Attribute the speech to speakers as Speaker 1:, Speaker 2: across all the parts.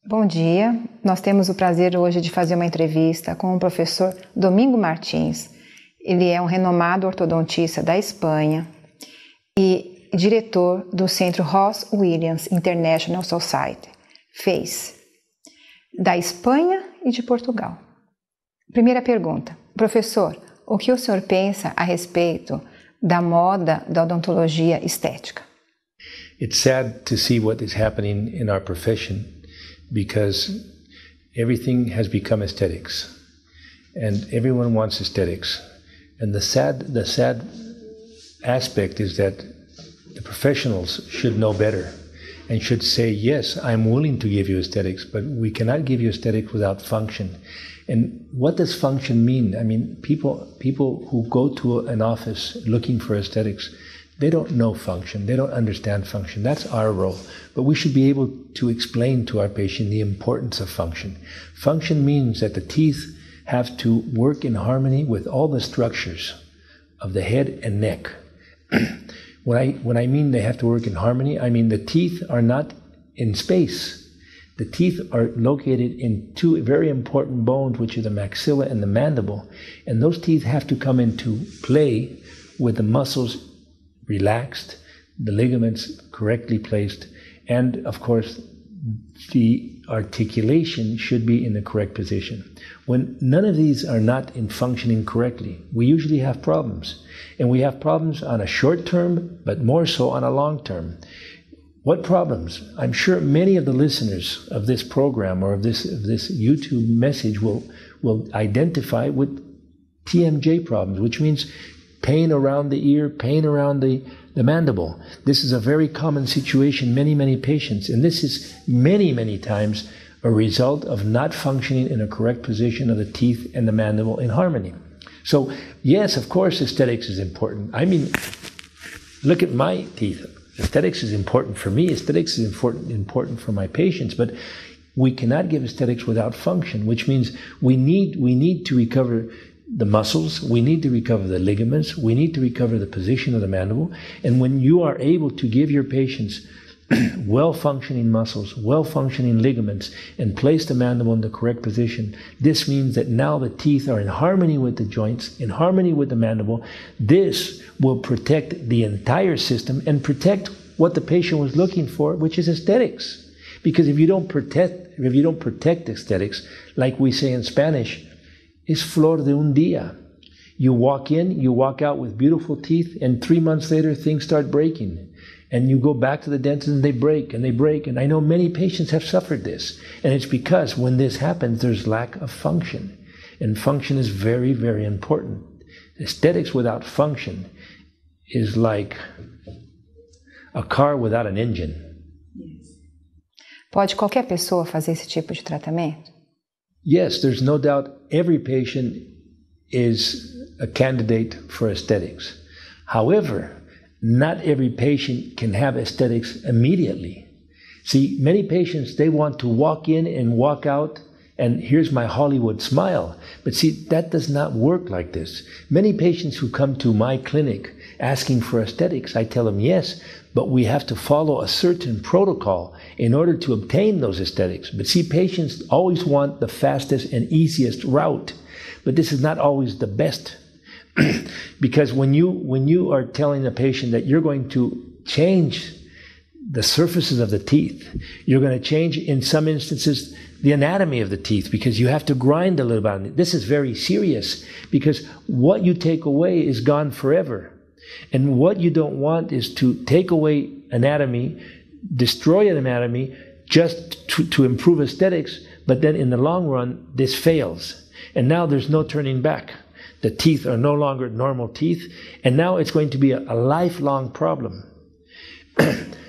Speaker 1: Bom dia, nós temos o prazer hoje de fazer uma entrevista com o professor Domingo Martins. Ele é um renomado ortodontista da Espanha e diretor do Centro Ross Williams International Society, FACE, da Espanha e de Portugal. Primeira pergunta, professor, o que o senhor pensa a respeito da moda da odontologia estética?
Speaker 2: It's sad to see what is happening in our profession because everything has become aesthetics and everyone wants aesthetics. And the sad aspect is that the professionals should know better and should say, yes, I'm willing to give you aesthetics, but we cannot give you aesthetics without function. And what does function mean? I mean, people who go to an office looking for aesthetics, they don't know function. They don't understand function. That's our role. But we should be able to explain to our patient the importance of function. Function means that the teeth have to work in harmony with all the structures of the head and neck. When I mean they have to work in harmony, I mean the teeth are not in space. The teeth are located in two very important bones, which are the maxilla and the mandible. And those teeth have to come into play with the muscles relaxed, the ligaments correctly placed, and of course the articulation should be in the correct position. When none of these are not in functioning correctly, we usually have problems. And we have problems on a short term, but more so on a long term. What problems? I'm sure many of the listeners of this program or of this YouTube message will identify with TMJ problems, which means pain around the ear, pain around the mandible. This is a very common situation, many patients, and this is many times a result of not functioning in a correct position of the teeth and the mandible in harmony. So, yes, of course, aesthetics is important. I mean, look at my teeth. Aesthetics is important for me. Aesthetics is important for my patients, but we cannot give aesthetics without function, which means we need to recover the muscles, we need to recover the ligaments, we need to recover the position of the mandible. And when you are able to give your patients well-functioning muscles, well-functioning ligaments, and place the mandible in the correct position, this means that now the teeth are in harmony with the joints, in harmony with the mandible. This will protect the entire system and protect what the patient was looking for, which is aesthetics. Because if you don't protect aesthetics, like we say in Spanish, it's flor de un día. You walk in, you walk out with beautiful teeth, and 3 months later things start breaking. And you go back to the dentist and they break and they break. And I know many patients have suffered this. And it's because when this happens, there's lack of function. And function is very important. Aesthetics without function is like a car without an engine.
Speaker 1: Pode qualquer pessoa fazer esse tipo de tratamento?
Speaker 2: Yes, there's no doubt every patient is a candidate for aesthetics. However, not every patient can have aesthetics immediately. See, many patients, they want to walk in and walk out, and here's my Hollywood smile. But see, that does not work like this. Many patients who come to my clinic asking for aesthetics, I tell them yes, but we have to follow a certain protocol in order to obtain those aesthetics. But see, patients always want the fastest and easiest route, but this is not always the best. Because when you are telling a patient that you're going to change the surfaces of the teeth, you're going to change, in some instances, the anatomy of the teeth, because you have to grind a little bit on it. This is very serious, because what you take away is gone forever. And what you don't want is to take away anatomy, destroy an anatomy, just to improve aesthetics, but then in the long run, this fails. And now there's no turning back. The teeth are no longer normal teeth, and now it's going to be a lifelong problem.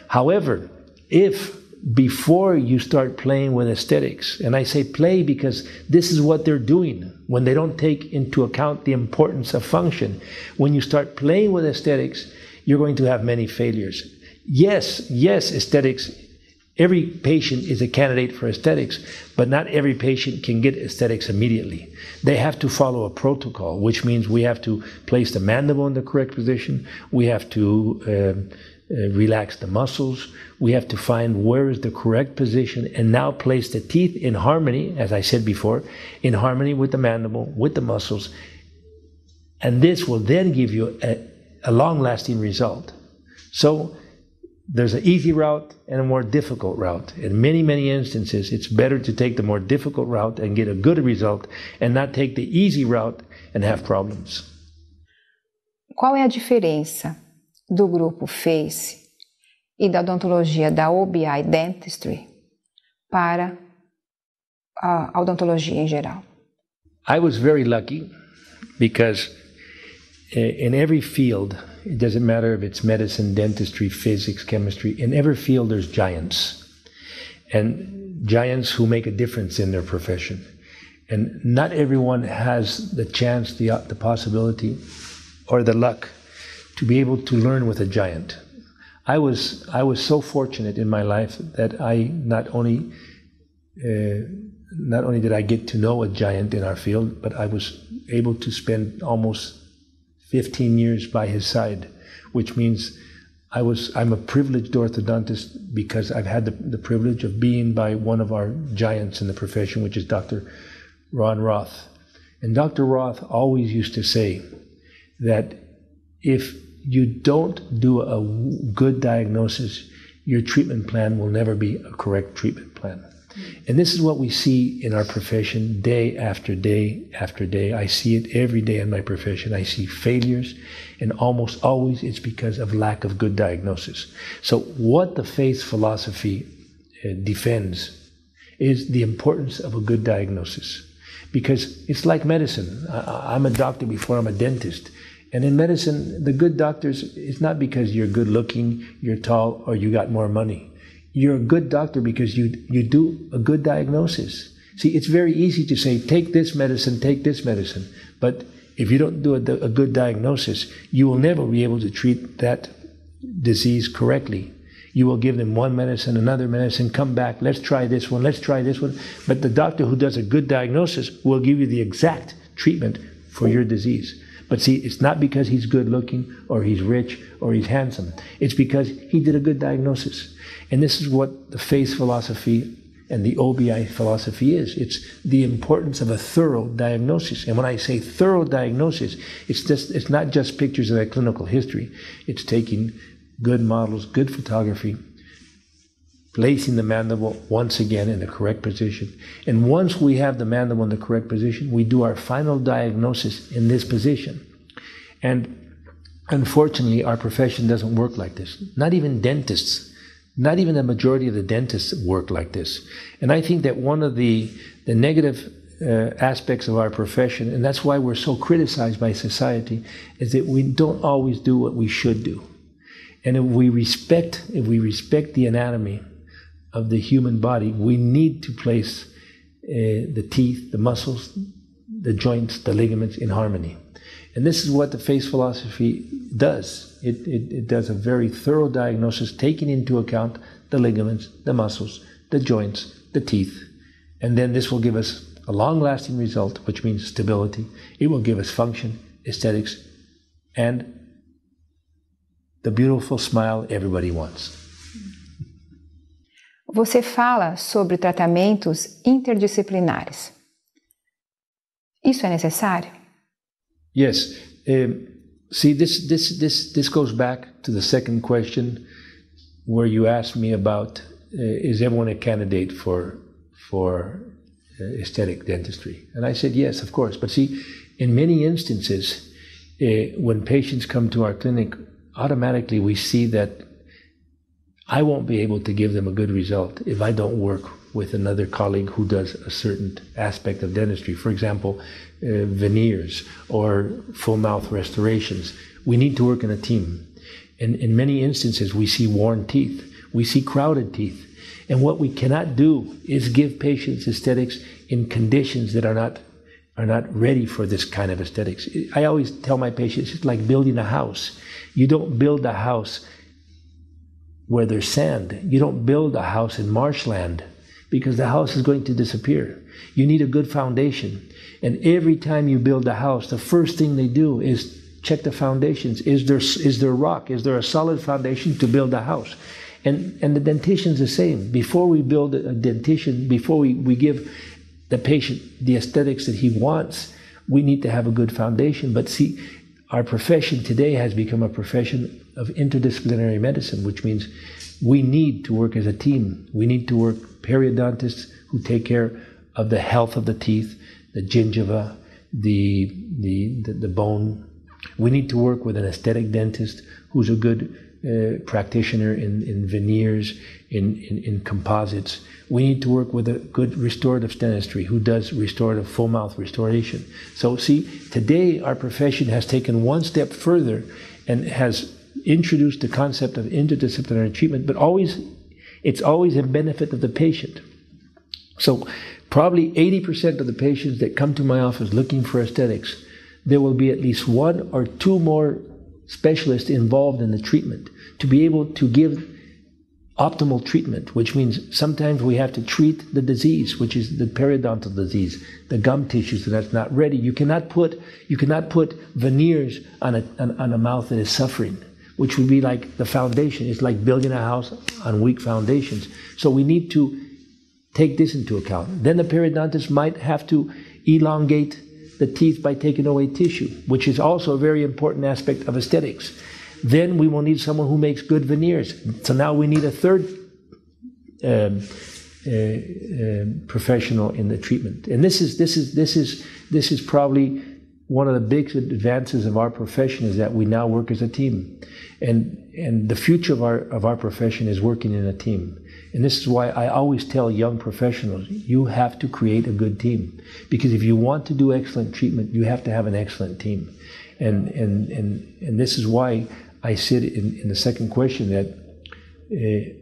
Speaker 2: However, if before you start playing with aesthetics, and I say play because this is what they're doing when they don't take into account the importance of function, when you start playing with aesthetics, you're going to have many failures. Yes, aesthetics, every patient is a candidate for aesthetics, but not every patient can get aesthetics immediately. They have to follow a protocol, which means we have to place the mandible in the correct position, we have to relax the muscles. We have to find where is the correct position and now place the teeth in harmony, as I said before, in harmony with the mandible, with the muscles. And this will then give you a long-lasting result. So there's an easy route and a more difficult route. In many, many instances, it's better to take the more difficult route and get a good result and not take the easy route and have problems.
Speaker 1: Qual é a diferença do grupo FACE e da odontologia da OBI Dentistry para a odontologia em geral?
Speaker 2: I was very lucky because in every field, it doesn't matter if it's medicine, dentistry, physics, chemistry, in every field there's giants. And giants who make a difference in their profession. And not everyone has the chance, the possibility, or the luck to be able to learn with a giant. I was so fortunate in my life that I not only did I get to know a giant in our field, but I was able to spend almost 15 years by his side, which means I'm a privileged orthodontist because I've had the privilege of being by one of our giants in the profession, which is Dr. Ron Roth. And Dr. Roth always used to say that if you don't do a good diagnosis, your treatment plan will never be a correct treatment plan. And this is what we see in our profession day after day after day. I see it every day in my profession. I see failures, and almost always it's because of lack of good diagnosis. So what the faith philosophy defends is the importance of a good diagnosis. Because it's like medicine. I'm a doctor before I'm a dentist. And in medicine, the good doctors, it's not because you're good looking, you're tall, or you got more money. You're a good doctor because you do a good diagnosis. See, it's very easy to say, take this medicine, but if you don't do a good diagnosis, you will never be able to treat that disease correctly. You will give them one medicine, another medicine, come back, let's try this one. But the doctor who does a good diagnosis will give you the exact treatment for your disease. But see, it's not because he's good looking or he's rich or he's handsome. It's because he did a good diagnosis. And this is what the faith philosophy and the OBI philosophy is. It's the importance of a thorough diagnosis. And when I say thorough diagnosis, it's not just pictures of that clinical history. It's taking good models, good photography, placing the mandible once again in the correct position. And once we have the mandible in the correct position, we do our final diagnosis in this position. And unfortunately, our profession doesn't work like this. Not even dentists, not even the majority of the dentists work like this. And I think that one of the negative aspects of our profession, and that's why we're so criticized by society, is that we don't always do what we should do. And if we respect the anatomy of the human body, we need to place the teeth, the muscles, the joints, the ligaments in harmony. And this is what the faith philosophy does. It does a very thorough diagnosis, taking into account the ligaments, the muscles, the joints, the teeth. And then this will give us a long-lasting result, which means stability. It will give us function, aesthetics, and the beautiful smile everybody wants.
Speaker 1: Você fala sobre tratamentos interdisciplinares. Isso é necessário?
Speaker 2: Yes. See, this goes back to the second question where you asked me about is everyone a candidate for aesthetic dentistry? And I said yes, of course. But see, in many instances, when patients come to our clinic, automatically we see that I won't be able to give them a good result if I don't work with another colleague who does a certain aspect of dentistry. For example, veneers or full mouth restorations. We need to work in a team. And in many instances, we see worn teeth. We see crowded teeth. And what we cannot do is give patients aesthetics in conditions that are not ready for this kind of aesthetics. I always tell my patients, it's like building a house. You don't build a house where there's sand. You don't build a house in marshland because the house is going to disappear. You need a good foundation. And every time you build a house, the first thing they do is check the foundations. Is there rock? Is there a solid foundation to build a house? And the dentition's the same. Before we build a dentition, before we give the patient the aesthetics that he wants, we need to have a good foundation. But see, our profession today has become a profession of interdisciplinary medicine, which means we need to work as a team. We need to work periodontists who take care of the health of the teeth, the gingiva, the bone. We need to work with an aesthetic dentist who's a good practitioner in veneers, in composites. We need to work with a good restorative dentistry who does restorative full mouth restoration. So see, today our profession has taken one step further and has introduced the concept of interdisciplinary treatment, but it's always in benefit of the patient. So probably 80% of the patients that come to my office looking for aesthetics, there will be at least one or two more specialists involved in the treatment to be able to give optimal treatment, which means sometimes we have to treat the disease, which is the periodontal disease, the gum tissues that's not ready. You cannot put veneers on a mouth that is suffering, which would be like the foundation. It's like building a house on weak foundations. So we need to take this into account. Then the periodontist might have to elongate the teeth by taking away tissue, which is also a very important aspect of aesthetics. Then we will need someone who makes good veneers. So now we need a third professional in the treatment. And this is probably one of the big advances of our profession, is that we now work as a team. And the future of our profession is working in a team. And this is why I always tell young professionals, you have to create a good team. Because if you want to do excellent treatment, you have to have an excellent team. And this is why I said in the second question that,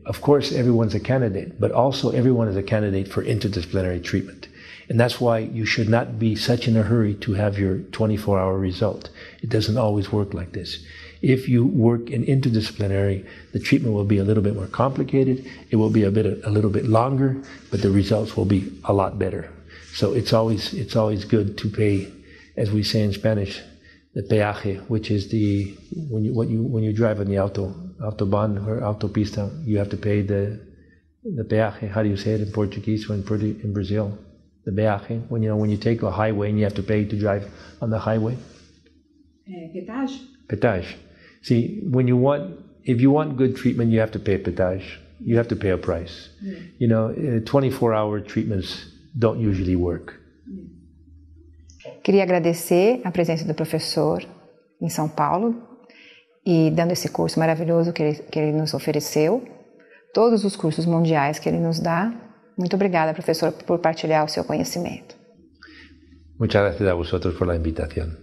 Speaker 2: of course, everyone's a candidate, but also everyone is a candidate for interdisciplinary treatment. And that's why you should not be such in a hurry to have your 24-hour result. It doesn't always work like this. If you work in interdisciplinary, the treatment will be a little bit more complicated. It will be a little bit longer, but the results will be a lot better. So it's always good to pay, as we say in Spanish, the peaje, which is when you drive on the autobahn or autopista, you have to pay the peaje. How do you say it in Portuguese or in Brazil? The peaje, when you take a highway and you have to pay to drive on the highway.
Speaker 1: Pedágio.
Speaker 2: Pedágio. See, if you want good treatment, you have to pay pedágio. You have to pay a price. Yeah. 24-hour treatments don't usually work.
Speaker 1: Queria agradecer a presença do professor em São Paulo e dando esse curso maravilhoso que ele nos ofereceu, todos os cursos mundiais que ele nos dá. Muito obrigada, professor, por partilhar o seu conhecimento.
Speaker 2: Muchas gracias a vosotros por la invitación.